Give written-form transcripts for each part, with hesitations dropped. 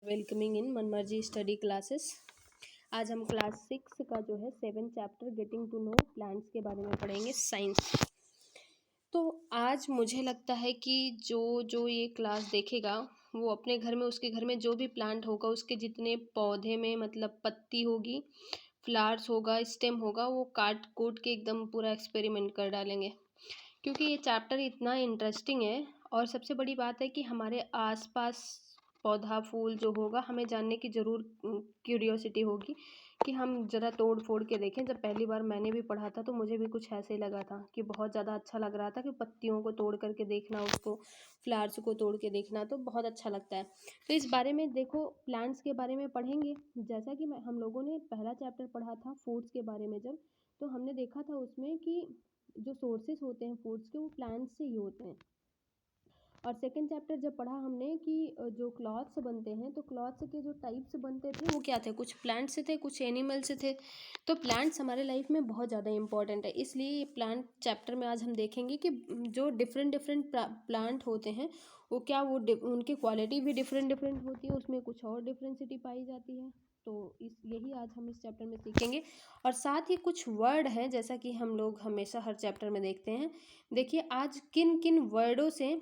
Welcoming in Manmarzi study classes. आज हम class 6 का जो है 7 chapter getting to know plants के बारे में पढ़ेंगे, साइंस। तो आज मुझे लगता है कि जो जो ये क्लास देखेगा वो अपने घर में, उसके घर में जो भी प्लांट होगा, उसके जितने पौधे में मतलब पत्ती होगी, फ्लावर्स होगा, स्टेम होगा, वो काट कूट के एकदम पूरा एक्सपेरिमेंट कर डालेंगे, क्योंकि ये चैप्टर इतना इंटरेस्टिंग है। और सबसे बड़ी बात है कि हमारे आसपास पौधा फूल जो होगा, हमें जानने की ज़रूर क्यूरियोसिटी होगी कि हम ज़रा तोड़ फोड़ के देखें। जब पहली बार मैंने भी पढ़ा था तो मुझे भी कुछ ऐसे ही लगा था कि बहुत ज़्यादा अच्छा लग रहा था कि पत्तियों को तोड़ करके देखना, उसको फ्लावर्स को तोड़ के देखना तो बहुत अच्छा लगता है। तो इस बारे में देखो, प्लांट्स के बारे में पढ़ेंगे। जैसा कि हम लोगों ने पहला चैप्टर पढ़ा था फूड्स के बारे में, जब तो हमने देखा था उसमें कि जो सोर्सेस होते हैं फूड्स के, वो प्लांट्स से ही होते हैं। और सेकंड चैप्टर जब पढ़ा हमने कि जो क्लॉथ्स बनते हैं, तो क्लॉथ्स के जो टाइप्स बनते थे वो क्या थे, कुछ प्लांट से थे, कुछ एनिमल से थे। तो प्लांट्स हमारे लाइफ में बहुत ज़्यादा इंपॉर्टेंट है, इसलिए ये प्लांट चैप्टर में आज हम देखेंगे कि जो डिफरेंट डिफरेंट प्लांट होते हैं वो क्या, वो उनकी क्वालिटी भी डिफरेंट डिफरेंट होती है, उसमें कुछ और डिफरेंसिटी पाई जाती है। तो यही आज हम इस चैप्टर में सीखेंगे। और साथ ही कुछ वर्ड हैं, जैसा कि हम लोग हमेशा हर चैप्टर में देखते हैं। देखिए आज किन किन वर्डों से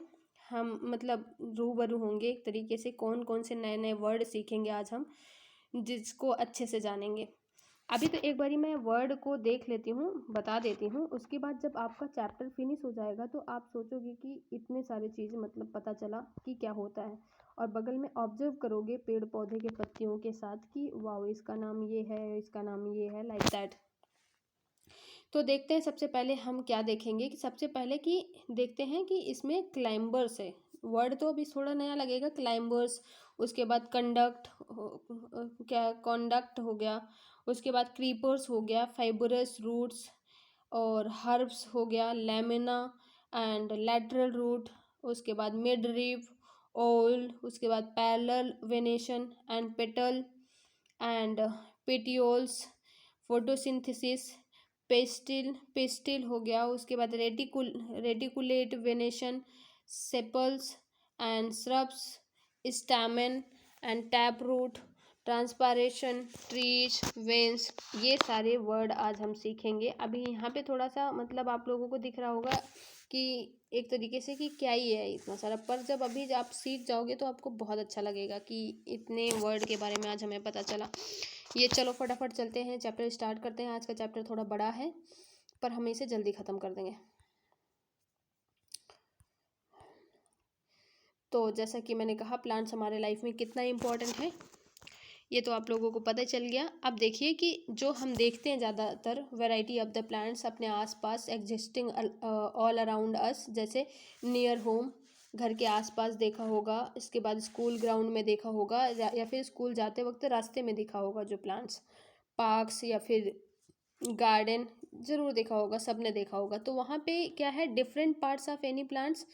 हम मतलब रूबरू होंगे, एक तरीके से कौन कौन से नए नए वर्ड सीखेंगे आज हम, जिसको अच्छे से जानेंगे। अभी तो एक बारी मैं वर्ड को देख लेती हूँ, बता देती हूँ, उसके बाद जब आपका चैप्टर फिनिश हो जाएगा तो आप सोचोगे कि इतने सारे चीज़ें मतलब पता चला कि क्या होता है। और बगल में ऑब्जर्व करोगे पेड़ पौधे के पत्तियों के साथ कि वाओ, इसका नाम ये है, इसका नाम ये है, लाइक दैट। तो देखते हैं, सबसे पहले हम क्या देखेंगे कि सबसे पहले कि देखते हैं कि इसमें क्लाइंबर्स है। वर्ड तो अभी थोड़ा नया लगेगा, क्लाइंबर्स। उसके बाद कंडक्ट, क्या कॉन्डक्ट हो गया। उसके बाद क्रीपर्स हो गया, फाइबरस रूट्स, और हर्ब्स हो गया, लेमिना एंड लैटरल रूट। उसके बाद मिड रीव, ओल। उसके बाद parallel venation and petal and petioles, photosynthesis, pistil हो गया। उसके बाद reticulate venation, sepals and shrubs, stamen and tap root, transpiration, trees, veins. ये सारे वर्ड आज हम सीखेंगे। अभी यहाँ पे थोड़ा सा मतलब आप लोगों को दिख रहा होगा कि एक तरीके से कि क्या ही है इतना सारा, पर जब अभी आप सीख जाओगे तो आपको बहुत अच्छा लगेगा कि इतने वर्ड के बारे में आज हमें पता चला। ये चलो फटाफट चलते हैं, चैप्टर स्टार्ट करते हैं। आज का चैप्टर थोड़ा बड़ा है पर हम इसे जल्दी ख़त्म कर देंगे। तो जैसा कि मैंने कहा, प्लांट्स हमारे लाइफ में कितना इम्पोर्टेंट है ये तो आप लोगों को पता चल गया। अब देखिए कि जो हम देखते हैं ज़्यादातर वैरायटी ऑफ द प्लांट्स अपने आसपास एग्जिस्टिंग ऑल अराउंड अस, जैसे नियर होम, घर के आसपास देखा होगा, इसके बाद स्कूल ग्राउंड में देखा होगा, या फिर स्कूल जाते वक्त रास्ते में देखा होगा जो प्लांट्स, पार्क्स या फिर गार्डन, ज़रूर देखा होगा, सबने देखा होगा। तो वहाँ पे क्या है, different parts of any plants,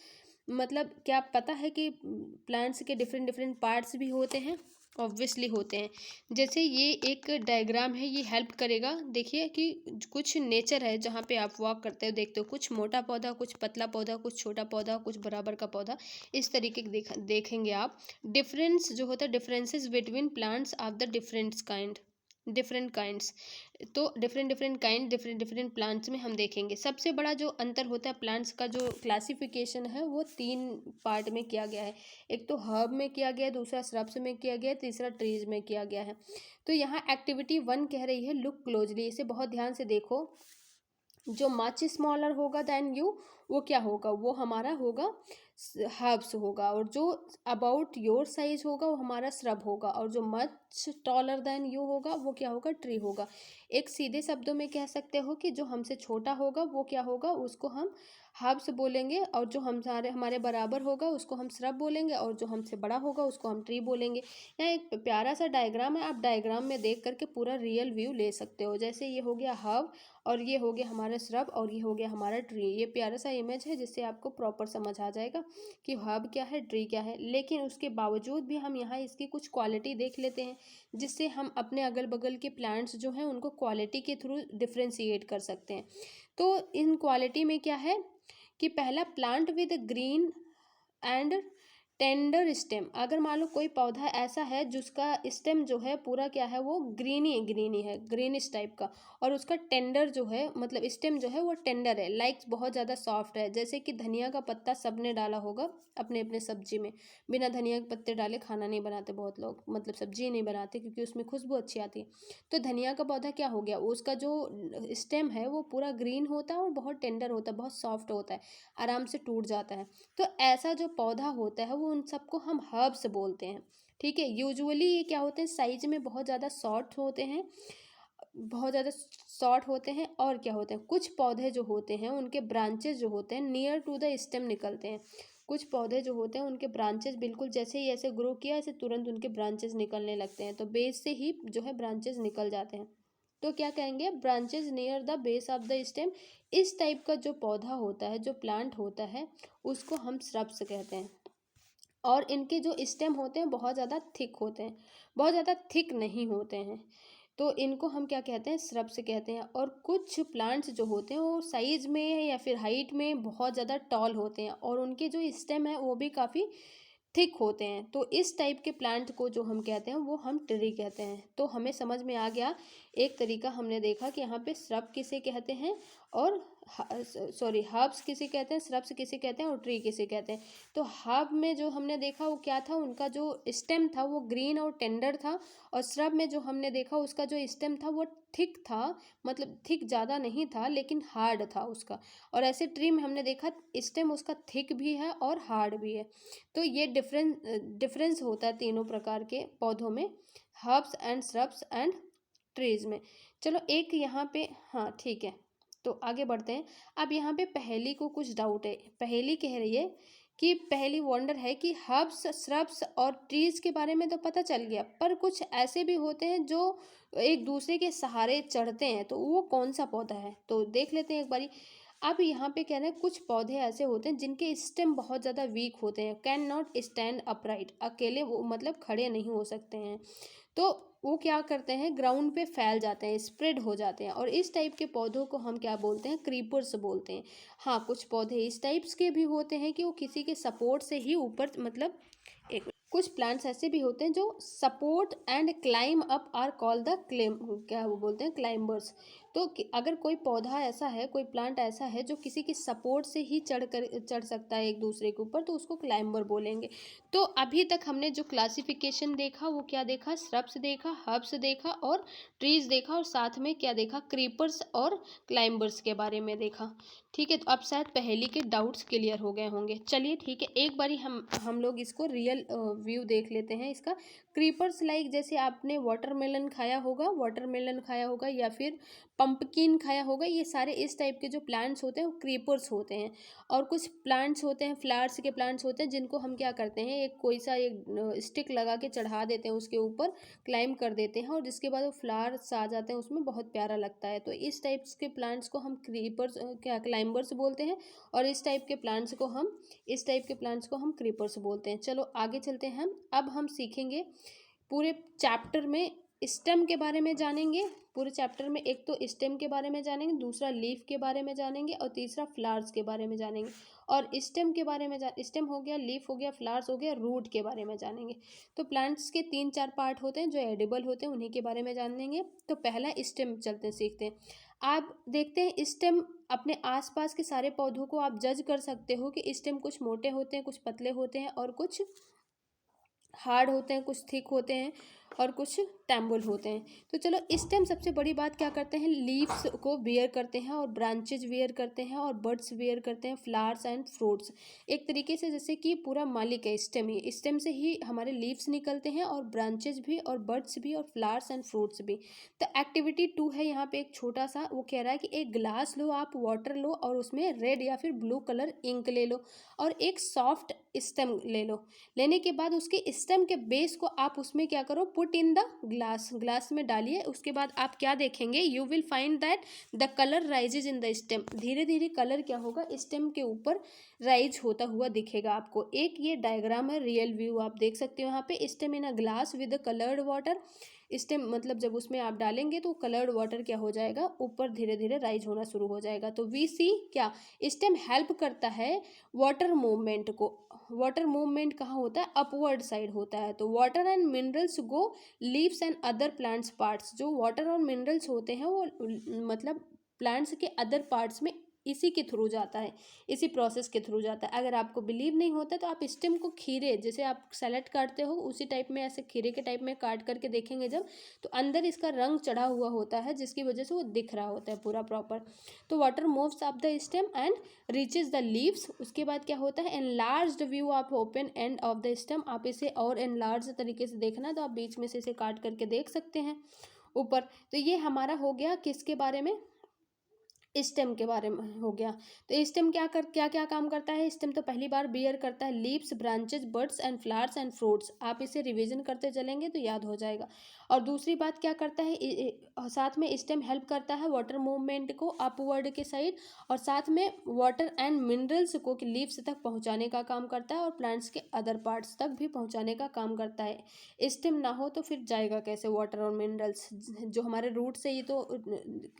मतलब क्या पता है कि प्लांट्स के डिफरेंट डिफरेंट पार्ट्स भी होते हैं? ऑब्वियसली होते हैं। जैसे ये एक डायग्राम है, ये हेल्प करेगा। देखिए कि कुछ नेचर है जहाँ पे आप वॉक करते हो, देखते हो कुछ मोटा पौधा, कुछ पतला पौधा, कुछ छोटा पौधा, कुछ बराबर का पौधा, इस तरीके के देखेंगे आप। डिफरेंस जो होता है, differences between plants of the different kinds. तो डिफरेंट डिफरेंट प्लांट्स में हम देखेंगे। सबसे बड़ा जो अंतर होता है प्लांट्स का, जो क्लासिफिकेशन है, वो 3 पार्ट में किया गया है। एक तो हर्ब में किया गया है, दूसरा श्रब्स में किया गया है, तीसरा ट्रीज में किया गया है। तो यहाँ एक्टिविटी 1 कह रही है लुक क्लोजली, इसे बहुत ध्यान से देखो। जो मच स्मॉलर होगा देन यू, वो क्या होगा, वो हमारा होगा हर्ब्स होगा। और जो अबाउट योर साइज होगा वो हमारा श्रब होगा। और जो मच टॉलर देन यू होगा वो क्या होगा, ट्री होगा। एक सीधे शब्दों में कह सकते हो कि जो हमसे छोटा होगा वो क्या होगा, उसको हम हर्ब्स बोलेंगे, और जो हमारे बराबर होगा उसको हम श्रब बोलेंगे, और जो हमसे बड़ा होगा उसको हम ट्री बोलेंगे। यहाँ एक प्यारा सा डायग्राम है, आप डायग्राम में देख करके पूरा रियल व्यू ले सकते हो। जैसे ये हो गया हर्ब, और ये हो गया हमारा श्रब, और ये हो गया हमारा ट्री। ये प्यारा सा इमेज है जिससे आपको प्रॉपर समझ आ जाएगा कि हर्ब क्या है, ट्री क्या है। लेकिन उसके बावजूद भी हम यहाँ इसकी कुछ क्वालिटी देख लेते हैं, जिससे हम अपने अगल बगल के प्लांट्स जो हैं उनको क्वालिटी के थ्रू डिफ्रेंशिएट कर सकते हैं। तो इन क्वालिटी में क्या है कि पहला, plant with green and tender stem, अगर मान लो कोई पौधा ऐसा है जिसका स्टेम जो है पूरा क्या है, वो ग्रीनी ग्रीनी है, ग्रीनिश टाइप का, और उसका टेंडर जो है मतलब स्टेम जो है वो टेंडर है, लाइक बहुत ज़्यादा सॉफ्ट है। जैसे कि धनिया का पत्ता सबने डाला होगा अपने अपने सब्जी में, बिना धनिया के पत्ते डाले खाना नहीं बनाते बहुत लोग, मतलब सब्जी नहीं बनाते क्योंकि उसमें खुशबू अच्छी आती है। तो धनिया का पौधा क्या हो गया, उसका जो स्टेम है वो पूरा ग्रीन होता है और बहुत टेंडर होता है, बहुत सॉफ्ट होता है, आराम से टूट जाता है। तो ऐसा जो पौधा होता है वो उन सबको हम हर्ब्स बोलते हैं। ठीक है, यूजुअली ये क्या होते हैं, साइज में बहुत ज़्यादा शॉर्ट होते हैं, बहुत ज़्यादा शॉर्ट होते हैं। और क्या होते हैं, कुछ पौधे जो होते हैं उनके ब्रांचेस जो होते हैं नियर टू द स्टेम निकलते हैं। कुछ पौधे जो होते हैं उनके ब्रांचेस बिल्कुल जैसे ही ऐसे ग्रो किया ऐसे तुरंत उनके ब्रांचेस निकलने लगते हैं, तो बेस से ही जो है ब्रांचेस निकल जाते हैं। तो क्या कहेंगे, branches near the base of the stem. इस टाइप का जो पौधा होता है, जो प्लांट होता है, उसको हम श्रब्स कहते हैं। और इनके जो स्टेम होते हैं बहुत ज़्यादा थिक होते हैं, बहुत ज़्यादा थिक नहीं होते हैं, तो इनको हम क्या कहते हैं, श्रब्स कहते हैं। और कुछ प्लांट्स जो होते हैं वो साइज में या फिर हाइट में बहुत ज़्यादा टॉल होते हैं और उनके जो स्टेम है वो भी काफ़ी थिक होते हैं। तो इस टाइप के प्लांट को जो हम कहते हैं वो हम ट्री कहते हैं। तो हमें समझ में आ गया, एक तरीका हमने देखा कि यहाँ पे श्रब किसे कहते हैं और सॉरी हर्ब्स किसे कहते हैं, श्रब्स किसे कहते हैं और ट्री किसे कहते हैं। तो हर्ब में जो हमने देखा वो क्या था, उनका जो स्टेम था वो ग्रीन और टेंडर था, और श्रब में जो हमने देखा उसका जो स्टेम था वो थिक था, मतलब थिक ज़्यादा नहीं था लेकिन हार्ड था उसका। और ऐसे ट्री में हमने देखा स्टेम उसका थिक भी है और हार्ड भी है। तो ये डिफरेंस होता है तीनों प्रकार के पौधों में, herbs and shrubs and trees में। चलो एक यहाँ पे, हाँ ठीक है, तो आगे बढ़ते हैं। अब यहाँ पे पहेली को कुछ डाउट है, पहेली कह रही है कि पहेली वंडर है कि हर्ब्स श्रब्स और ट्रीज के बारे में तो पता चल गया, पर कुछ ऐसे भी होते हैं जो एक दूसरे के सहारे चढ़ते हैं, तो वो कौन सा पौधा है, तो देख लेते हैं एक बारी। अब यहाँ पे कह रहे हैं कुछ पौधे ऐसे होते हैं जिनके स्टेम बहुत ज़्यादा वीक होते हैं, कैन नॉट स्टैंड अपराइट, अकेले वो मतलब खड़े नहीं हो सकते हैं, तो वो क्या करते हैं, ग्राउंड पे फैल जाते हैं, स्प्रेड हो जाते हैं, और इस टाइप के पौधों को हम क्या बोलते हैं, क्रीपर्स बोलते हैं। हाँ, कुछ पौधे इस टाइप्स के भी होते हैं कि वो किसी के सपोर्ट से ही ऊपर, मतलब एक कुछ प्लांट्स ऐसे भी होते हैं जो support and climb up are call the claim, क्या वो बोलते हैं, क्लाइंबर्स। तो अगर कोई पौधा ऐसा है, कोई प्लांट ऐसा है जो किसी की सपोर्ट से ही चढ़ सकता है एक दूसरे के ऊपर, तो उसको क्लाइंबर बोलेंगे। तो अभी तक हमने जो क्लासिफिकेशन देखा वो क्या देखा, श्रब्स देखा, हर्ब्स देखा और ट्रीज देखा, और साथ में क्या देखा, क्रीपर्स और क्लाइंबर्स के बारे में देखा। ठीक है, तो अब शायद पहेली के डाउट्स क्लियर हो गए होंगे। चलिए ठीक है, एक बारी हम लोग इसको रियल व्यू देख लेते हैं इसका। क्रीपर्स लाइक जैसे आपने वाटरमेलन खाया होगा, वाटरमेलन खाया होगा या फिर पंपकिन खाया होगा, ये सारे इस टाइप के जो प्लांट्स होते हैं वो क्रीपर्स होते हैं। और कुछ प्लांट्स होते हैं, फ्लावर्स के प्लांट्स होते हैं, जिनको हम क्या करते हैं, एक कोई सा एक स्टिक लगा के चढ़ा देते हैं उसके ऊपर, क्लाइंब कर देते हैं, और जिसके बाद वो फ्लावर्स आ जाते हैं उसमें, बहुत प्यारा लगता है। तो इस टाइप्स के प्लांट्स को हम क्रीपर्स क्या क्लाइंबर्स बोलते हैं, और इस टाइप के प्लांट्स को हम क्रीपर्स बोलते हैं। चलो आगे चलते हैं हम। अब हम सीखेंगे पूरे चैप्टर में स्टेम के बारे में जानेंगे। पूरे चैप्टर में एक तो स्टेम के बारे में जानेंगे, दूसरा लीफ के बारे में जानेंगे, और तीसरा फ्लावर्स के बारे में जानेंगे। और स्टेम के बारे में स्टेम हो गया, लीफ हो गया, फ्लावर्स हो गया, रूट के बारे में जानेंगे। तो प्लांट्स के 3-4 पार्ट होते हैं जो एडिबल होते हैं, उन्हीं के बारे में जानेंगे। तो पहला स्टेम चलते हैं, सीखते हैं। आप देखते हैं स्टेम, अपने आसपास के सारे पौधों को आप जज कर सकते हो कि स्टेम कुछ मोटे होते हैं, कुछ पतले होते हैं, और कुछ हार्ड होते हैं, कुछ थिक होते हैं, और कुछ टैम्बल होते हैं। तो चलो स्टेम सबसे बड़ी बात क्या करते हैं, लीव्स को वेयर करते हैं, और ब्रांचेज वेयर करते हैं, और बड्स वेयर करते हैं, फ्लावर्स एंड फ्रूट्स। एक तरीके से जैसे कि पूरा मालिक है स्टेम ही, स्टेम से ही हमारे लीव्स निकलते हैं, और ब्रांचेज भी, और बड्स भी, और फ्लावर्स एंड फ्रूट्स भी। तो एक्टिविटी 2 है यहाँ पे एक छोटा सा, वो कह रहा है कि एक ग्लास लो आप, वाटर लो, और उसमें रेड या फिर ब्लू कलर इंक ले लो, और एक सॉफ्ट स्टेम ले लो। लेने के बाद उसके स्टेम के बेस को आप उसमें क्या करो, पुट इन द ग्लास में डालिए। उसके बाद आप क्या देखेंगे, you will find that the colour rises in the stem. धीरे धीरे कलर क्या होगा, स्टेम के ऊपर राइज होता हुआ दिखेगा आपको। एक ये डायग्राम है, रियल व्यू आप देख सकते हो यहाँ पे। Stem in a glass with coloured water. Stem मतलब जब उसमें आप डालेंगे तो कलर्ड वाटर क्या हो जाएगा, ऊपर धीरे धीरे राइज होना शुरू हो जाएगा। तो वी सी क्या, स्टेम हेल्प करता है वाटर मूवमेंट को। वाटर मूवमेंट कहाँ होता है, अपवर्ड साइड होता है। तो water and minerals go leaves and other plants parts. जो वाटर और मिनरल्स होते हैं वो मतलब प्लांट्स के अदर पार्ट्स में इसी के थ्रू जाता है, इसी प्रोसेस के थ्रू जाता है। अगर आपको बिलीव नहीं होता तो आप स्टेम को खीरे, जैसे आप सैलेड काटते हो उसी टाइप में, ऐसे खीरे के टाइप में काट करके देखेंगे जब, तो अंदर इसका रंग चढ़ा हुआ होता है जिसकी वजह से वो दिख रहा होता है पूरा प्रॉपर। तो water moves up the stem and reaches the leaves. उसके बाद क्या होता है, एनलार्ज्ड व्यू आप open end of the stem. आप इसे और एनलार्ज तरीके से देखना तो आप बीच में से इसे काट करके देख सकते हैं ऊपर। तो ये हमारा हो गया किसके बारे में, स्टेम के बारे में हो गया। तो स्टेम क्या क्या काम करता है, स्टेम तो पहली बार बियर करता है leaves, branches, buds and flowers and fruits. आप इसे रिवीजन करते चलेंगे तो याद हो जाएगा। और दूसरी बात क्या करता है, साथ में स्टेम हेल्प करता है वाटर मूवमेंट को अपवर्ड के साइड, और साथ में वाटर एंड मिनरल्स को लीव्स तक पहुंचाने का काम करता है और प्लांट्स के अदर पार्ट्स तक भी पहुंचाने का काम करता है। स्टेम ना हो तो फिर जाएगा कैसे वाटर और मिनरल्स, जो हमारे रूट से ही तो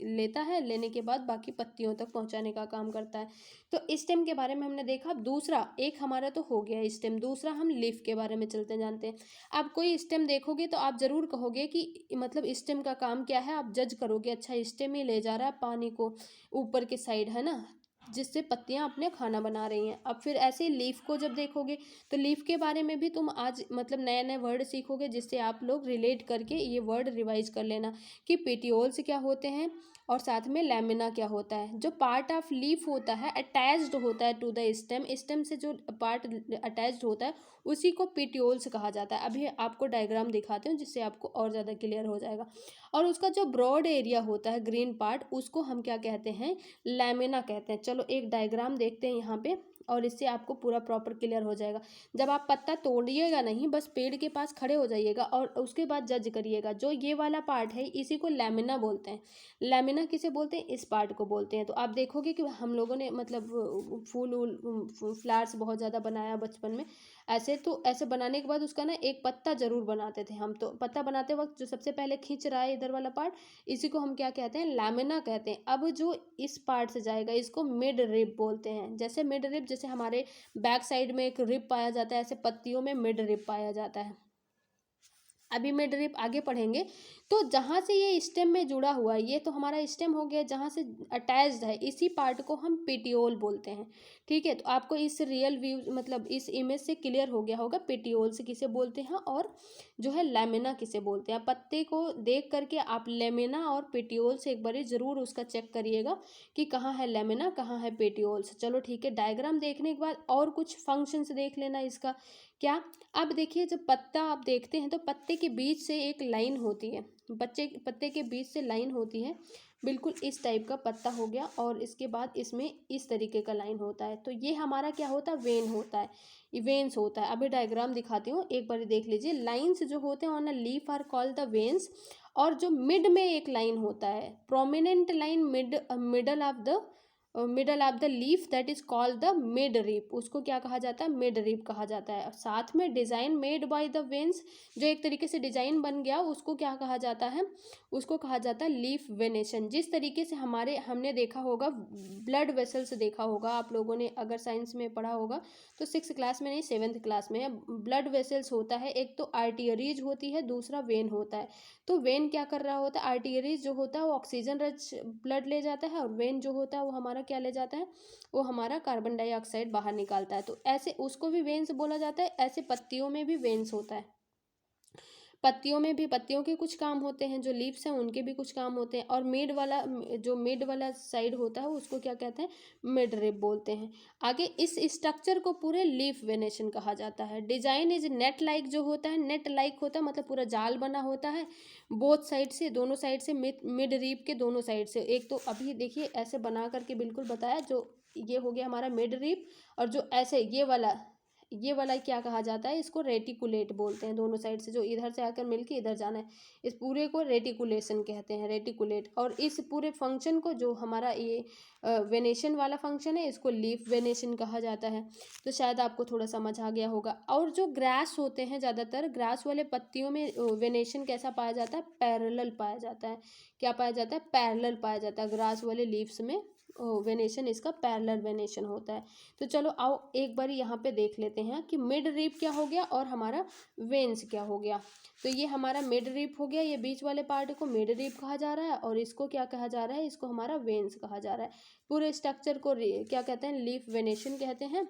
लेता है, लेने के बाद बाकी पत्तियों तक पहुंचाने का काम करता है। तो स्टेम के बारे में हमने देखा। दूसरा एक हमारा तो हो गया स्टेम, दूसरा हम लीफ के बारे में चलते जानते हैं। आप कोई स्टेम देखोगे तो आप जरूर कहोगे कि मतलब स्टेम का काम क्या है, आप जज करोगे, अच्छा स्टेम ही ले जा रहा है पानी को ऊपर के साइड, है ना, जिससे पत्तियां अपने खाना बना रही हैं। अब फिर ऐसे लीफ को जब देखोगे तो लीफ के बारे में भी तुम आज मतलब नए नए वर्ड सीखोगे, जिससे आप लोग रिलेट करके ये वर्ड रिवाइज कर लेना कि पेटियोल्स क्या होते हैं और साथ में लैमिना क्या होता है। जो पार्ट ऑफ लीफ होता है अटैच्ड होता है टू द स्टेम, स्टेम से जो पार्ट अटैच्ड होता है उसी को पेटियोल्स कहा जाता है। अभी आपको डायग्राम दिखाते हूँ जिससे आपको और ज़्यादा क्लियर हो जाएगा। और उसका जो ब्रॉड एरिया होता है ग्रीन पार्ट, उसको हम क्या कहते हैं, लैमिना कहते हैं। चलो एक डायग्राम देखते हैं यहाँ पे और इससे आपको पूरा प्रॉपर क्लियर हो जाएगा। जब आप पत्ता तोड़िएगा नहीं, बस पेड़ के पास खड़े हो जाइएगा और उसके बाद जज करिएगा। जो ये वाला पार्ट है इसी को लैमिना बोलते हैं। लैमिना किसे बोलते हैं, इस पार्ट को बोलते हैं। तो आप देखोगे कि हम लोगों ने मतलब फूल फ्लावर्स बहुत ज़्यादा बनाया बचपन में ऐसे। तो ऐसे बनाने के बाद उसका ना एक पत्ता जरूर बनाते थे हम। तो पत्ता बनाते वक्त जो सबसे पहले खींच रहा है इधर वाला पार्ट, इसी को हम क्या कहते हैं, लैमिना कहते हैं। अब जो इस पार्ट से जाएगा इसको मिड रिब बोलते हैं। जैसे मिड रिब, जैसे हमारे बैक साइड में एक रिब पाया जाता है, ऐसे पत्तियों में मिड रिब पाया जाता है। अभी मिड रिब आगे पढ़ेंगे। तो जहाँ से ये स्टेम में जुड़ा हुआ है, ये तो हमारा स्टेम हो गया, जहाँ से अटैच्ड है इसी पार्ट को हम पेटियोल बोलते हैं। ठीक है, तो आपको इस रियल व्यू मतलब इस इमेज से क्लियर हो गया होगा पेटियोल से किसे बोलते हैं और जो है लैमिना किसे बोलते हैं। पत्ते को देख करके आप लैमिना और पेटियोल से एक बार जरूर उसका चेक करिएगा कि कहाँ है लैमिना कहाँ है पेटियोल्स। चलो ठीक है, डायग्राम देखने के बाद और कुछ फंक्शंस देख लेना इसका क्या। अब देखिए, जब पत्ता आप देखते हैं तो पत्ते के बीच से एक लाइन होती है, पत्ते के बीच से लाइन होती है, बिल्कुल इस टाइप का पत्ता हो गया और इसके बाद इसमें इस तरीके का लाइन होता है। तो ये हमारा क्या होता है, वेन होता है, ये वेन्स होता है। अभी डायग्राम दिखाती हूँ, एक बार देख लीजिए। लाइन्स जो होते हैं on a leaf are called the veins. और जो मिड में एक लाइन होता है, prominent line middle of the leaf, that is called the mid rib, उसको क्या कहा जाता है, मिड रिप कहा जाता है। साथ में design made by the veins, जो एक तरीके से डिजाइन बन गया, उसको क्या कहा जाता है, उसको कहा जाता है लीफ वेनेशन। जिस तरीके से हमने देखा होगा ब्लड वेसल्स, देखा होगा आप लोगों ने अगर साइंस में पढ़ा होगा तो 6th क्लास में नहीं 7th क्लास में है। ब्लड वेसल्स होता है, एक तो आर्टियरीज होती है, दूसरा वेन होता है। तो वेन क्या कर रहा होता है, आर्टियरीज जो होता है वो ऑक्सीजन रिच ब्लड ले जाता है, और वेन जो होता है वो हमारा क्या ले जाता है, वो हमारा कार्बन डाइऑक्साइड बाहर निकालता है। तो ऐसे उसको भी वेन्स बोला जाता है। ऐसे पत्तियों में भी वेन्स होता है, पत्तियों में भी पत्तियों के कुछ काम होते हैं, जो लीव्स हैं उनके भी कुछ काम होते हैं। और मिड वाला साइड होता है उसको क्या कहते हैं, मिड रिब बोलते हैं। आगे इस स्ट्रक्चर को पूरे लीफ वेनेशन कहा जाता है। डिजाइन इज नेट लाइक, जो होता है नेट लाइक होता है, मतलब पूरा जाल बना होता है बोथ साइड से, दोनों साइड से, मिड रिब के दोनों साइड से। एक तो अभी देखिए ऐसे बना करके बिल्कुल बताया, जो ये हो गया हमारा मिड रिब, और जो ऐसे ये वाला ये वाला क्या कहा जाता है, इसको रेटिकुलेट बोलते हैं। दोनों साइड से जो इधर से आकर मिलके इधर जाना है, इस पूरे को रेटिकुलेशन कहते हैं, रेटिकुलेट। और इस पूरे फंक्शन को, जो हमारा ये वेनेशन वाला फंक्शन है, इसको लीफ वेनेशन कहा जाता है। तो शायद आपको थोड़ा समझ आ गया होगा। और जो ग्रास होते हैं, ज़्यादातर ग्रास वाले पत्तियों में वेनेशन कैसा पाया जाता है, पैरेलल पाया जाता है। क्या पाया जाता है, पैरेलल पाया जाता है। ग्रास वाले लीव्स में वेनेशन इसका पैरेलल वेनेशन होता है। तो चलो आओ एक बार यहाँ पे देख लेते हैं कि मिड रिप क्या हो गया और हमारा वेन्स क्या हो गया। तो ये हमारा मिड रिप हो गया, ये बीच वाले पार्ट को मिड रिप कहा जा रहा है, और इसको क्या कहा जा रहा है, इसको हमारा वेन्स कहा जा रहा है। पूरे स्ट्रक्चर को क्या कहते हैं, लीफ वेनेशन कहते हैं।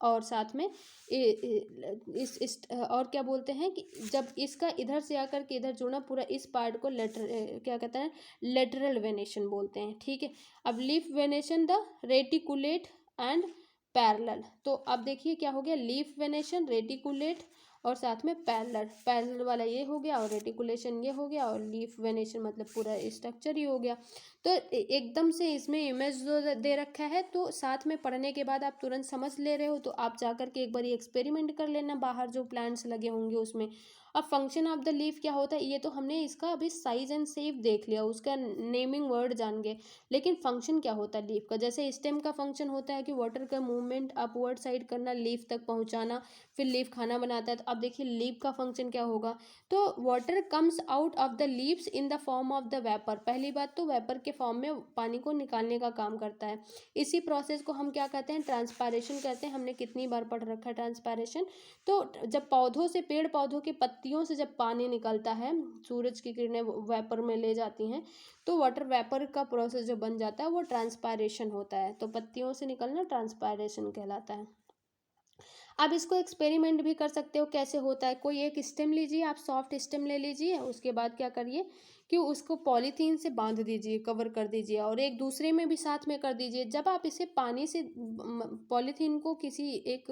और साथ में इस और क्या बोलते हैं कि जब इसका इधर से आकर के इधर जुड़ना, पूरा इस पार्ट को क्या कहते हैं, लेटरल वेनेशन बोलते हैं। ठीक है। अब leaf venation the reticulate and parallel. तो अब देखिए क्या हो गया, लीफ वेनेशन, रेटिकुलेट और साथ में पैरेलल। पैरेलल वाला ये हो गया और रेटिकुलेशन ये हो गया, और लीफ वेनेशन मतलब पूरा स्ट्रक्चर ही हो गया। तो एकदम से इसमें इमेज जो दे रखा है, तो साथ में पढ़ने के बाद आप तुरंत समझ ले रहे हो, तो आप जाकर के एक बार ये एक्सपेरिमेंट कर लेना बाहर जो प्लांट्स लगे होंगे उसमें। अब फंक्शन ऑफ द लीफ क्या होता है, ये तो हमने इसका अभी साइज एंड शेप देख लिया, उसका नेमिंग वर्ड जान गए। लेकिन फंक्शन क्या होता है लीफ का, जैसे स्टेम का फंक्शन होता है कि वाटर का मूवमेंट अपवर्ड साइड करना, लीफ तक पहुंचाना, फिर लीफ खाना बनाता है। तो अब देखिए लीफ का फंक्शन क्या होगा, तो water comes out of the leaves in the form of the vapour. पहली बात तो वेपर के फॉर्म में पानी को निकालने का काम करता है। इसी प्रोसेस को हम क्या कहते हैं, ट्रांसपायरेशन कहते हैं। हमने कितनी बार पढ़ रखा है ट्रांसपायरेशन। तो जब पौधों से, पेड़ पौधों की पत्तियों से जब पानी निकलता है, सूरज की किरणें वेपर में ले जाती हैं, तो वाटर वेपर का प्रोसेस जो बन जाता है वो ट्रांसपायरेशन होता है। तो पत्तियों से निकलना ट्रांसपायरेशन कहलाता है। अब इसको एक्सपेरिमेंट भी कर सकते हो, कैसे होता है, कोई एक स्टेम लीजिए, आप सॉफ्ट स्टेम ले लीजिए, उसके बाद क्या करिए कि उसको पॉलीथीन से बांध दीजिए, कवर कर दीजिए, और एक दूसरे में भी साथ में कर दीजिए। जब आप इसे पानी से पॉलीथीन को किसी एक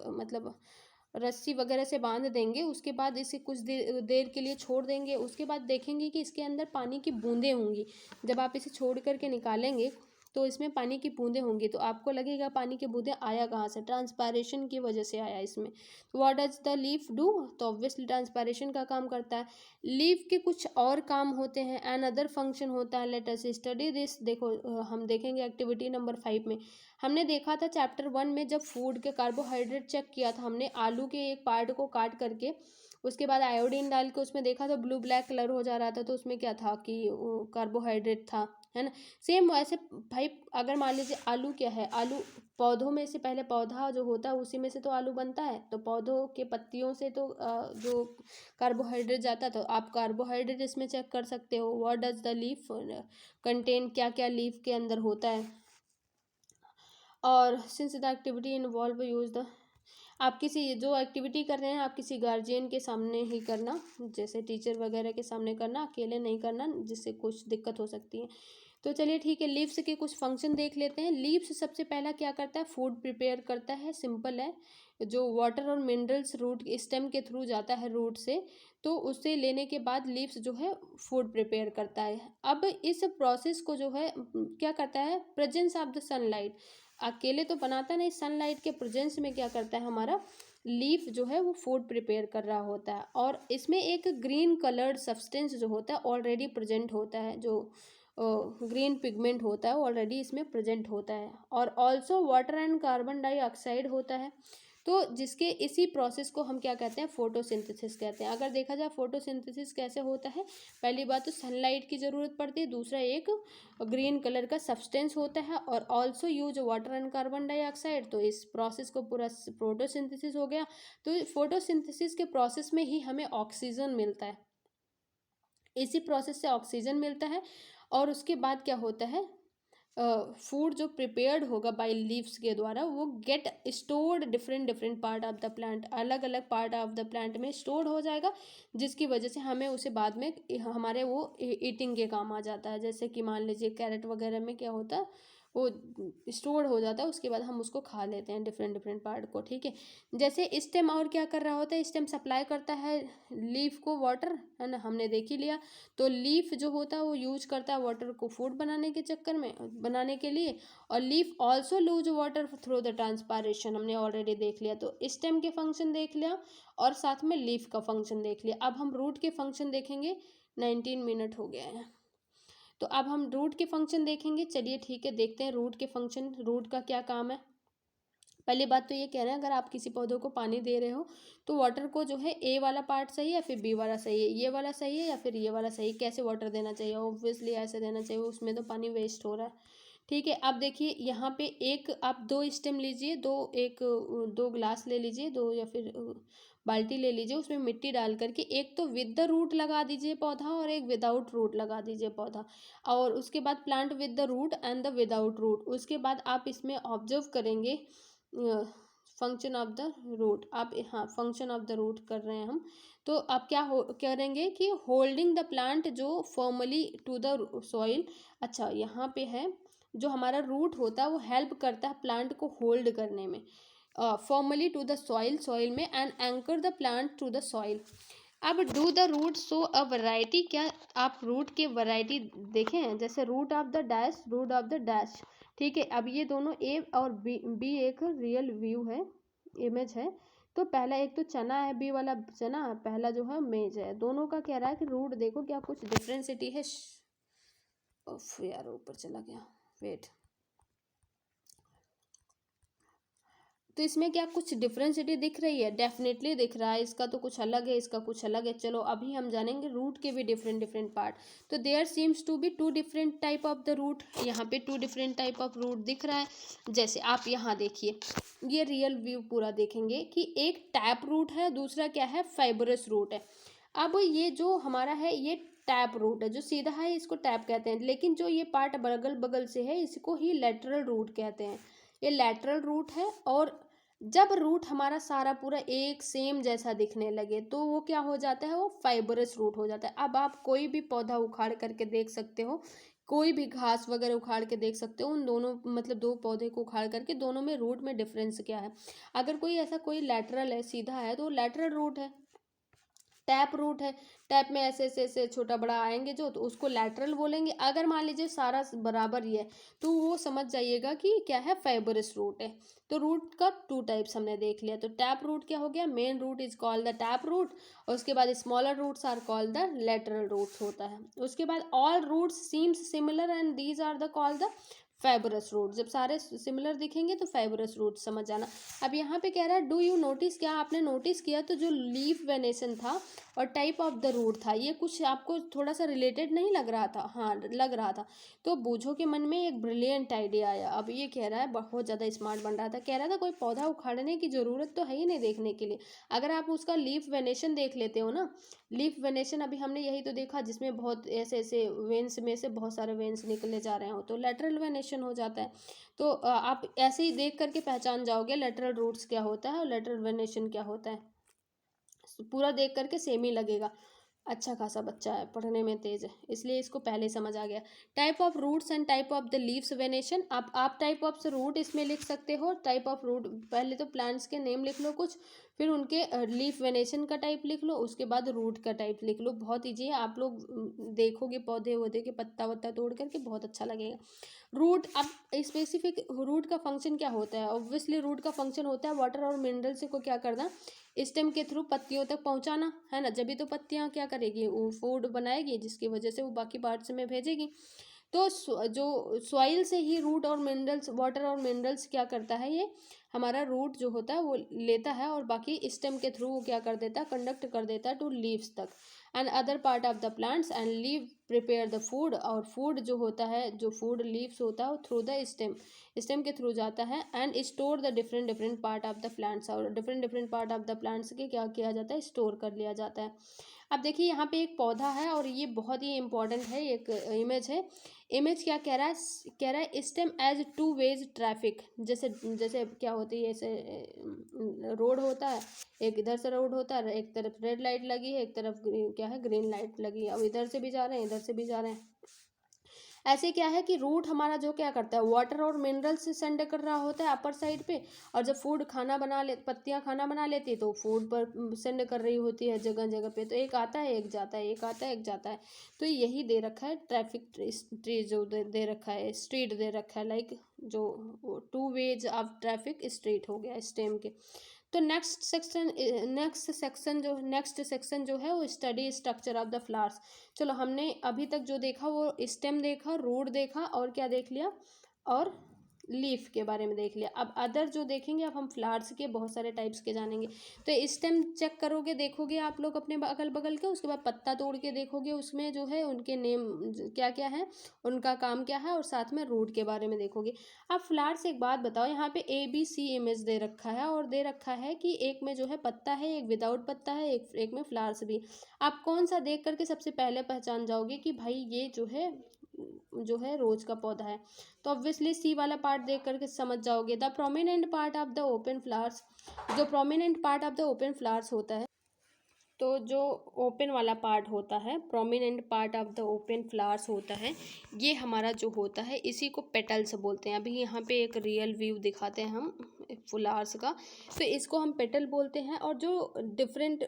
मतलब रस्सी वगैरह से बांध देंगे, उसके बाद इसे कुछ देर के लिए छोड़ देंगे, उसके बाद देखेंगे कि इसके अंदर पानी की बूंदें होंगी। जब आप इसे छोड़ करके निकालेंगे तो इसमें पानी की बूंदें होंगी, तो आपको लगेगा पानी की बूंदें आया कहाँ से, ट्रांसपायरेशन की वजह से आया इसमें। What does the leaf do, तो ऑब्वियसली ट्रांसपायरेशन का काम करता है। लीफ के कुछ और काम होते हैं, एन अदर फंक्शन होता है, लेट अस स्टडी दिस। देखो हम देखेंगे एक्टिविटी नंबर 5 में। हमने देखा था चैप्टर 1 में, जब फूड के कार्बोहाइड्रेट चेक किया था हमने, आलू के एक पार्ट को काट करके उसके बाद आयोडीन डाल के उसमें देखा तो ब्लू ब्लैक कलर हो जा रहा था, तो उसमें क्या था कि कार्बोहाइड्रेट था, है ना। सेम वैसे भाई, अगर मान लीजिए आलू क्या है, आलू पौधों में से, पहले पौधा जो होता है उसी में से तो आलू बनता है, तो पौधों के पत्तियों से तो जो कार्बोहाइड्रेट जाता है, तो आप कार्बोहाइड्रेट इसमें चेक कर सकते हो। What does the leaf contain, क्या क्या लीफ के अंदर होता है। और since the activity involve use the, आप किसी जो एक्टिविटी कर रहे हैं आप किसी गार्जियन के सामने ही करना, जैसे टीचर वगैरह के सामने करना, अकेले नहीं करना, जिससे कुछ दिक्कत हो सकती है। तो चलिए ठीक है, लीव्स के कुछ फंक्शन देख लेते हैं। लीव्स सबसे पहला क्या करता है, फूड प्रिपेयर करता है, सिंपल है। जो वाटर और मिनरल्स रूट स्टेम के थ्रू जाता है रूट से, तो उससे लेने के बाद लीव्स जो है फूड प्रिपेयर करता है। अब इस प्रोसेस को जो है क्या करता है, प्रेजेंस ऑफ द सनलाइट, अकेले तो बनाता नहीं, सनलाइट के प्रेजेंस में क्या करता है, हमारा लीफ जो है वो फूड प्रिपेयर कर रहा होता है। और इसमें एक ग्रीन कलर्ड सब्सटेंस जो होता है ऑलरेडी प्रेजेंट होता है, जो ग्रीन पिगमेंट होता है ऑलरेडी इसमें प्रेजेंट होता है। और also water and carbon dioxide होता है। तो जिसके इसी प्रोसेस को हम क्या कहते हैं, फोटोसिंथेसिस कहते हैं। अगर देखा जाए फोटोसिंथेसिस कैसे होता है, पहली बात तो सनलाइट की ज़रूरत पड़ती है, दूसरा एक ग्रीन कलर का सब्सटेंस होता है, और also use water and carbon dioxide. तो इस प्रोसेस को पूरा फोटोसिंथेसिस हो गया। तो फोटोसिंथेसिस के प्रोसेस में ही हमें ऑक्सीजन मिलता है, इसी प्रोसेस से ऑक्सीजन मिलता है। और उसके बाद क्या होता है, फूड जो प्रिपेयर्ड होगा बाय लीव्स के द्वारा, वो get stored different different part of the plant, अलग अलग पार्ट ऑफ द प्लांट में स्टोर्ड हो जाएगा, जिसकी वजह से हमें उसे बाद में हमारे वो ईटिंग के काम आ जाता है। जैसे कि मान लीजिए कैरेट वगैरह में क्या होता है, वो स्टोर हो जाता है, उसके बाद हम उसको खा लेते हैं डिफरेंट डिफरेंट पार्ट को, ठीक है। जैसे स्टेम और क्या कर रहा होता है, स्टेम सप्लाई करता है लीफ को वाटर, है ना, हमने देख ही लिया। तो लीफ जो होता है वो यूज करता है वाटर को फूड बनाने के चक्कर में, बनाने के लिए। और leaf also loose water through the transpiration, हमने ऑलरेडी देख लिया। तो स्टेम के फंक्शन देख लिया और साथ में लीफ का फंक्शन देख लिया। अब हम रूट के फंक्शन देखेंगे। 19 मिनट हो गया है, तो अब हम रूट के फंक्शन देखेंगे। चलिए ठीक है, देखते हैं रूट के फंक्शन, रूट का क्या काम है। पहली बात तो ये कह रहे हैं, अगर आप किसी पौधे को पानी दे रहे हो तो वाटर को जो है ए वाला पार्ट सही है या फिर बी वाला सही है, ये वाला सही है या फिर ये वाला सही है, कैसे वाटर देना चाहिए। ऑब्वियसली ऐसे देना चाहिए, उसमें तो पानी वेस्ट हो रहा है, ठीक है। अब देखिए यहाँ पे एक आप दो स्टेम लीजिए, दो ग्लास ले लीजिए, दो या फिर बाल्टी ले लीजिए, उसमें मिट्टी डाल करके एक तो विद द रूट लगा दीजिए पौधा और एक विदाउट रूट लगा दीजिए पौधा। और उसके बाद plant with the root and the without root. उसके बाद आप इसमें ऑब्जर्व करेंगे फंक्शन ऑफ द रूट। आप हाँ फंक्शन ऑफ द रूट कर रहे हैं हम। तो आप क्या करेंगे कि होल्डिंग द प्लांट जो फॉर्मली टू द सॉइल। अच्छा यहाँ पे है जो हमारा रूट होता है वो हेल्प करता है प्लांट को होल्ड करने में, firmly to the soil, soil में, and anchor the plant to the soil. अब do the root show a variety, क्या आप रूट के वैरायटी देखे हैं, जैसे root of the dash, root of the dash, ठीक है। अब ये दोनों ए और बी एक रियल व्यू है, इमेज है। तो पहला एक तो चना है, बी वाला चना, पहला जो है मेज है। दोनों का कह रहा है कि रूट देखो क्या कुछ डिफरेंसिटी है। यार ऊपर चला गया, वेट। तो इसमें क्या कुछ डिफरेंसिटी दिख रही है, डेफिनेटली दिख रहा है। इसका तो कुछ अलग है, इसका कुछ अलग है। चलो अभी हम जानेंगे रूट के भी डिफरेंट डिफरेंट पार्ट। तो there seems to be two different type of the root, यहाँ पे two different type of root दिख रहा है। जैसे आप यहाँ देखिए, ये रियल व्यू पूरा देखेंगे कि एक टैप रूट है, दूसरा क्या है, फाइबरस रूट है। अब ये जो हमारा है ये टैप रूट है, जो सीधा है इसको टैप कहते हैं, लेकिन जो ये पार्ट बगल बगल से है इसको ही लेटरल रूट कहते हैं। ये लेटरल रूट है। और जब रूट हमारा सारा पूरा एक सेम जैसा दिखने लगे तो वो क्या हो जाता है, वो फाइबरस रूट हो जाता है। अब आप कोई भी पौधा उखाड़ करके देख सकते हो, कोई भी घास वगैरह उखाड़ के देख सकते हो, उन दोनों मतलब दो पौधे को उखाड़ करके दोनों में रूट में डिफरेंस क्या है। अगर कोई ऐसा कोई लेटरल है, सीधा है, तो लेटरल रूट है। टैप रूट है, टैप में ऐसे ऐसे ऐसे छोटा बड़ा आएंगे जो, तो उसको लैटरल बोलेंगे। अगर मान लीजिए सारा बराबर ही है तो वो समझ जाइएगा कि क्या है, फाइबरस रूट है। तो रूट का टू टाइप्स हमने देख लिया। तो टैप रूट क्या हो गया, main root is called the tap root, और उसके बाद smaller roots are called the lateral roots होता है। उसके बाद all roots seems similar and these are the called the fibrous root. जब सारे सिमिलर दिखेंगे तो फाइबरस रूट समझ जाना। अब यहाँ पे कह रहा है डू यू नोटिस, क्या आपने नोटिस किया, तो जो लीफ वेनेशन था और टाइप ऑफ द रूट था, ये कुछ आपको थोड़ा सा रिलेटेड नहीं लग रहा था, हाँ लग रहा था। तो बूझो के मन में एक ब्रिलियंट आइडिया आया। अब ये कह रहा है बहुत ज़्यादा स्मार्ट बन रहा था, कह रहा था कोई पौधा उखाड़ने की ज़रूरत तो है ही नहीं देखने के लिए। अगर आप उसका लीफ वेनेशन देख लेते हो ना, लीफ वेनेशन अभी हमने यही तो देखा जिसमें बहुत ऐसे ऐसे वेन्स में से बहुत सारे वेन्स निकले जा रहे हो, तो लेटरल वेनेशन हो जाता है। तो आप ऐसे ही देख करके पहचान जाओगे लेटरल रूट्स क्या होता है और लेटरल वेनेशन क्या होता है। पूरा देख करके सेम ही लगेगा। अच्छा खासा बच्चा है, पढ़ने में तेज है, इसलिए इसको पहले समझ आ गया। Type of roots and type of the leaves venation. आप टाइप ऑफ रूट इसमें लिख सकते हो। टाइप ऑफ रूट, पहले तो प्लांट्स के नेम लिख लो कुछ, फिर उनके लीफ वेनेशन का टाइप लिख लो, उसके बाद रूट का टाइप लिख लो। बहुत ईजी है, आप लोग देखोगे पौधे वौधे के पत्ता वत्ता तोड़ करके बहुत अच्छा लगेगा। रूट, अब स्पेसिफिक रूट का फंक्शन क्या होता है। ऑब्वियसली रूट का फंक्शन होता है वाटर और मिनरल्स को क्या करना, स्टेम के थ्रू पत्तियों तक पहुंचाना, है ना। जब भी तो पत्तियां क्या करेगी, वो फूड बनाएगी जिसकी वजह से वो बाकी पार्ट्स में भेजेगी। तो जो सॉइल से ही रूट और मिनरल्स, वाटर और मिनरल्स क्या करता है, ये हमारा रूट जो होता है वो लेता है और बाकी स्टेम के थ्रू वो क्या कर देता है, कंडक्ट कर देता है टू लीव्स तक and other part of the plants, and leave prepare the food. और फूड जो होता है, जो फूड लीव्स होता है वो थ्रू द स्टेम, स्टेम के थ्रू जाता है and store the different different part of the plants. और different different part of the plants के क्या किया जाता है, स्टोर कर लिया जाता है। अब देखिए यहाँ पे एक पौधा है और ये बहुत ही इंपॉर्टेंट है, एक इमेज है। इमेज क्या कह रहा है, कह रहा है stem as two ways traffic. जैसे जैसे क्या होती है, ऐसे रोड होता है, एक इधर से रोड होता है, एक तरफ रेड लाइट लगी है, एक तरफ क्या है, ग्रीन लाइट लगी है। अब इधर से भी जा रहे हैं, इधर से भी जा रहे हैं। ऐसे क्या है कि रूट हमारा जो क्या करता है, वाटर और मिनरल्स सेंड कर रहा होता है अपर साइड पे, और जब फूड खाना बना ले, पत्तियां खाना बना लेती है तो फूड पर सेंड कर रही होती है जगह जगह पे। तो एक आता है एक जाता है, एक आता है एक जाता है। तो यही दे रखा है ट्रैफिक ट्री जो दे रखा है, स्ट्रीट दे रखा है, लाइक जो 2 वेज ऑफ ट्रैफिक स्ट्रीट हो गया स्टेम के। तो नेक्स्ट सेक्शन जो है वो study structure of the flowers. चलो हमने अभी तक जो देखा वो स्टेम देखा, रूट देखा, और क्या देख लिया, और लीफ के बारे में देख लिया। अब अदर जो देखेंगे, अब हम फ्लावर्स के बहुत सारे टाइप्स के जानेंगे। तो स्टेम चेक करोगे, देखोगे आप लोग अपने अगल बगल के, उसके बाद पत्ता तोड़ के देखोगे, उसमें जो है उनके नेम क्या क्या है, उनका काम क्या है, और साथ में रूट के बारे में देखोगे। अब फ्लावर्स एक बात बताओ, यहाँ पे ABC इमेज दे रखा है, और दे रखा है कि एक में जो है पत्ता है, एक विदाउट पत्ता है, एक में फ्लावर्स भी। आप कौन सा देख करके सबसे पहले पहचान जाओगे कि भाई ये जो है रोज का पौधा है? तो ऑब्वियसली सी वाला पार्ट देख करके समझ जाओगे। The prominent part of the open flowers, जो prominent part of the open flowers होता है, तो जो ओपन वाला पार्ट होता है, prominent part of the open flowers होता है, ये हमारा जो होता है इसी को पेटल्स बोलते हैं। अभी यहाँ पे एक रियल व्यू दिखाते हैं हम फ्लावर्स का, तो इसको हम पेटल बोलते हैं। और जो डिफरेंट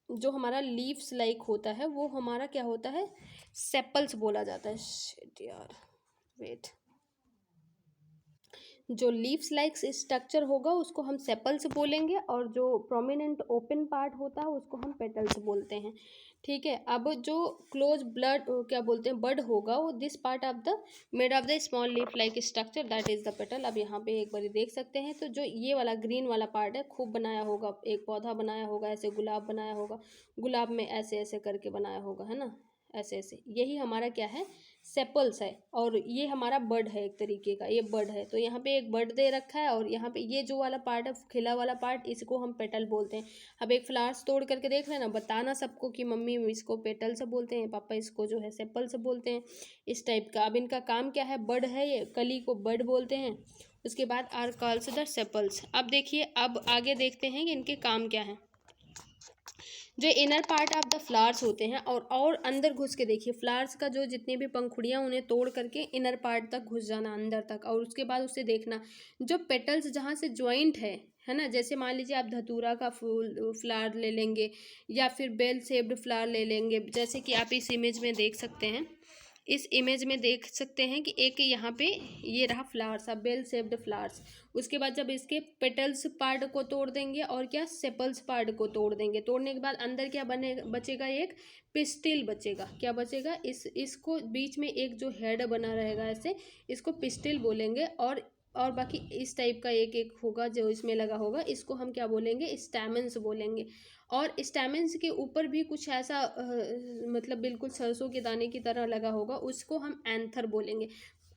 जो हमारा लीव्स लाइक होता है वो हमारा क्या होता है, सेपल्स बोला जाता है। शिट यार, वेट, जो लीव्स लाइक स्ट्रक्चर होगा उसको हम सेपल्स बोलेंगे, और जो प्रोमिनेंट ओपन पार्ट होता है उसको हम पेटल्स बोलते हैं। ठीक है। अब जो क्लोज ब्लड क्या बोलते हैं, बड होगा, वो this part of the made of the small leaf like structure, that is the petal. अब यहाँ पे एक बार देख सकते हैं, तो जो ये वाला ग्रीन वाला पार्ट है, खूब बनाया होगा, एक पौधा बनाया होगा, ऐसे गुलाब बनाया होगा, गुलाब में ऐसे ऐसे करके बनाया होगा, है ना, ऐसे ऐसे, यही हमारा क्या है, सेपल्स है। और ये हमारा बड है, एक तरीके का ये बड है। तो यहाँ पे एक बड दे रखा है, और यहाँ पे ये जो वाला पार्ट है, खिला वाला पार्ट, इसको हम पेटल बोलते हैं। अब एक फ्लावर्स तोड़ करके देख लेना, बताना सबको कि मम्मी इसको पेटल से बोलते हैं, पापा इसको जो है सेपल से बोलते हैं, इस टाइप का। अब इनका काम क्या है, बड है, ये कली को बड बोलते हैं। उसके बाद आर कॉल्स द सेपल्स। अब देखिए, अब आगे देखते हैं कि इनके काम क्या है। जो inner part of the flowers होते हैं, और अंदर घुस के देखिए, फ्लावर्स का जो जितनी भी पंखुड़ियाँ, उन्हें तोड़ करके इनर पार्ट तक घुस जाना, अंदर तक, और उसके बाद उसे देखना जो पेटल्स जहाँ से ज्वाइंट है ना। जैसे मान लीजिए आप धतूरा का फूल फ्लावर ले लेंगे, या फिर बेल शेप्ड फ्लावर ले लेंगे, जैसे कि आप इस इमेज में देख सकते हैं। इस इमेज में देख सकते हैं कि एक यहाँ पे ये रहा फ्लावर्स, अब बेल शेप्ड फ्लावर्स। उसके बाद जब इसके पेटल्स पार्ट को तोड़ देंगे, और क्या, सेपल्स पार्ट को तोड़ देंगे, तोड़ने के बाद अंदर क्या बचेगा, एक पिस्टिल बचेगा। क्या बचेगा, इसको बीच में एक जो हेड बना रहेगा ऐसे, इसको पिस्टिल बोलेंगे। और बाकी इस टाइप का एक एक होगा जो इसमें लगा होगा, इसको हम क्या बोलेंगे, स्टैमेंस बोलेंगे। और स्टैमेंस के ऊपर भी कुछ ऐसा मतलब बिल्कुल सरसों के दाने की तरह लगा होगा, उसको हम एंथर बोलेंगे।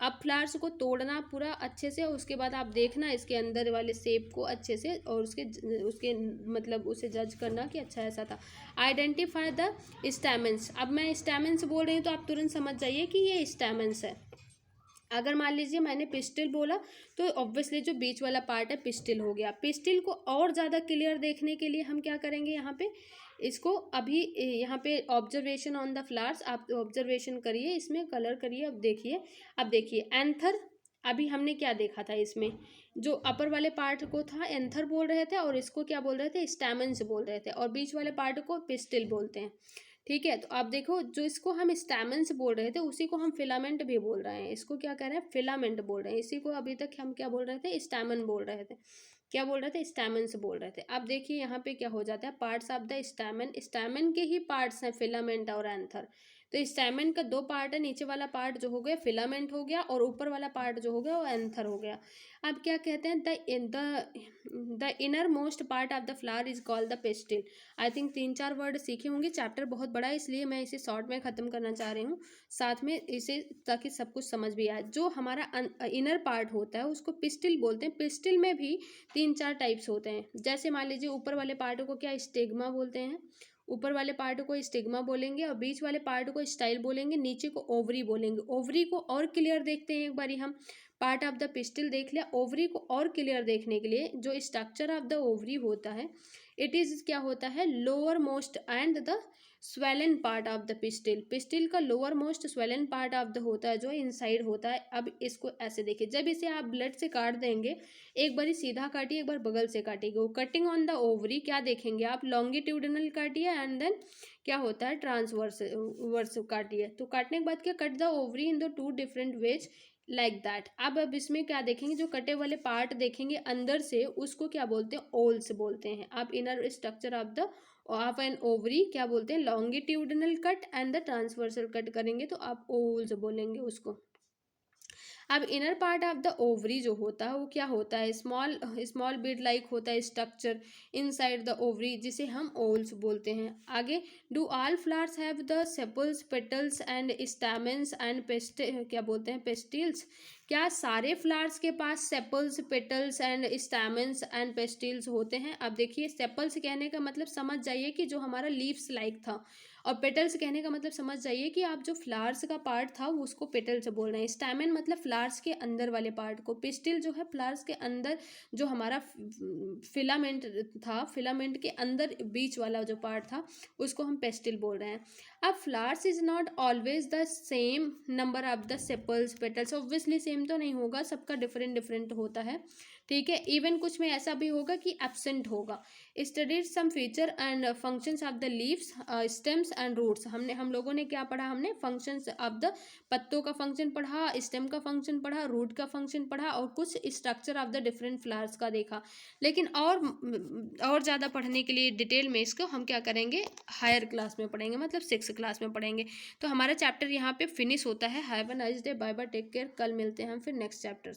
अब फ्लावर्स को तोड़ना पूरा अच्छे से, उसके बाद आप देखना इसके अंदर वाले शेप को अच्छे से, और उसके मतलब उसे जज करना कि अच्छा ऐसा था। Identify the stamens. अब मैं स्टैमेंस बोल रही हूँ तो आप तुरंत समझ जाइए कि ये स्टैमेंस है। अगर मान लीजिए मैंने पिस्टिल बोला, तो ऑब्वियसली जो बीच वाला पार्ट है पिस्टिल हो गया। पिस्टिल को और ज़्यादा क्लियर देखने के लिए हम क्या करेंगे, यहाँ पे इसको अभी यहाँ पे ऑब्जर्वेशन ऑन द फ्लावर्स, आप ऑब्जर्वेशन करिए, इसमें कलर करिए। अब देखिए एंथर। अभी हमने क्या देखा था, इसमें जो अपर वाले पार्ट को था एंथर बोल रहे थे, और इसको क्या बोल रहे थे, स्टैमेंस बोल रहे थे, और बीच वाले पार्ट को पिस्टिल बोलते हैं। ठीक है। तो आप देखो, जो इसको हम स्टैमेंस बोल रहे थे उसी को हम फिलामेंट भी बोल रहे हैं। इसको क्या कह रहे हैं, फिलामेंट बोल रहे हैं। इसी को अभी तक हम क्या बोल रहे थे, स्टैमेन बोल रहे थे। क्या बोल रहे थे, स्टैमेंस बोल रहे थे। अब देखिए यहाँ पे क्या हो जाता है, parts of the stamen, stamen के ही पार्ट्स हैं फिलामेंट और एंथर। तो स्टैमेन का 2 पार्ट है, नीचे वाला पार्ट जो हो गया फिलामेंट हो गया, और ऊपर वाला पार्ट जो हो गया वो एंथर हो गया। अब क्या कहते हैं, the innermost part of the flower is called the pistil. I think 3-4 word सीखे होंगे, चैप्टर बहुत बड़ा है इसलिए मैं इसे शॉर्ट में ख़त्म करना चाह रही हूँ, साथ में इसे, ताकि सब कुछ समझ भी आए। जो हमारा इनर पार्ट होता है उसको पिस्टिल बोलते हैं। पिस्टिल में भी 3-4 टाइप्स होते हैं। जैसे मान लीजिए ऊपर वाले पार्ट को क्या, स्टिग्मा बोलते हैं, ऊपर वाले पार्ट को स्टिग्मा बोलेंगे, और बीच वाले पार्ट को स्टाइल बोलेंगे, नीचे को ओवरी बोलेंगे। ओवरी को और क्लियर देखते हैं एक बारी हम, पार्ट ऑफ द पिस्टिल देख लिया। ओवरी को और क्लियर देखने के लिए, जो स्ट्रक्चर ऑफ द ओवरी होता है, इट इज़ क्या होता है, lowermost and the swollen part of the pistil, pistil का lowermost swollen part of the होता है जो इनसाइड होता है। अब इसको ऐसे देखिए, जब इसे आप ब्लड से काट देंगे, एक बार सीधा काटिए, एक बार बगल से काटिएगा। वो कटिंग ऑन द ओवरी क्या देखेंगे आप, लॉन्गिट्यूडिनल काटिए एंड देन क्या होता है ट्रांसवर्स वर्स काटिए। तो काटने के बाद क्या, cut the ovary in the two different ways like that. अब इसमें क्या देखेंगे, जो कटे वाले पार्ट देखेंगे अंदर से, उसको क्या बोलते हैं, ओल्स बोलते हैं। आप inner structure of an ovary क्या बोलते हैं, longitudinal cut and the transversal cut करेंगे तो आप ओल्स बोलेंगे उसको। अब inner part of the ovary जो होता है वो क्या होता है, स्मॉल स्मॉल बीड लाइक होता है स्ट्रक्चर इनसाइड द ओवरी, जिसे हम ओल्स बोलते हैं। आगे, do all flowers have the sepals petals and stamens and pest क्या बोलते हैं, पेस्टिल्स, क्या सारे फ्लावर्स के पास sepals petals and stamens and pistils होते हैं। अब देखिए, सेपल्स कहने का मतलब समझ जाइए कि जो हमारा लीव्स लाइक था, और पेटल्स कहने का मतलब समझ जाइए कि आप जो फ्लावर्स का पार्ट था वो उसको पेटल से बोल रहे हैं। स्टैमेन मतलब फ्लावर्स के अंदर वाले पार्ट को, पिस्टिल जो है फ्लावर्स के अंदर जो हमारा फिलामेंट था, फिलामेंट के अंदर बीच वाला जो पार्ट था उसको हम पेस्टिल बोल रहे हैं। अब flowers is not always the same number of the sepals petals, obviously same तो नहीं होगा, सबका डिफरेंट डिफरेंट होता है, ठीक है। इवन कुछ में ऐसा भी होगा कि एब्सेंट होगा। Studied some feature and functions of the leaves stems and roots, हम लोगों ने क्या पढ़ा, हमने फंक्शंस ऑफ द पत्तों का फंक्शन पढ़ा, स्टेम का फंक्शन पढ़ा, रूट का फंक्शन पढ़ा, और कुछ structure of the different flowers का देखा। लेकिन और ज़्यादा पढ़ने के लिए डिटेल में इसको हम क्या करेंगे, हायर क्लास में पढ़ेंगे, मतलब 6th क्लास में पढ़ेंगे। तो हमारा चैप्टर यहाँ पे फिनिश होता है। Have a nice day, bye bye, take care. कल मिलते हैं हम फिर नेक्स्ट चैप्टर।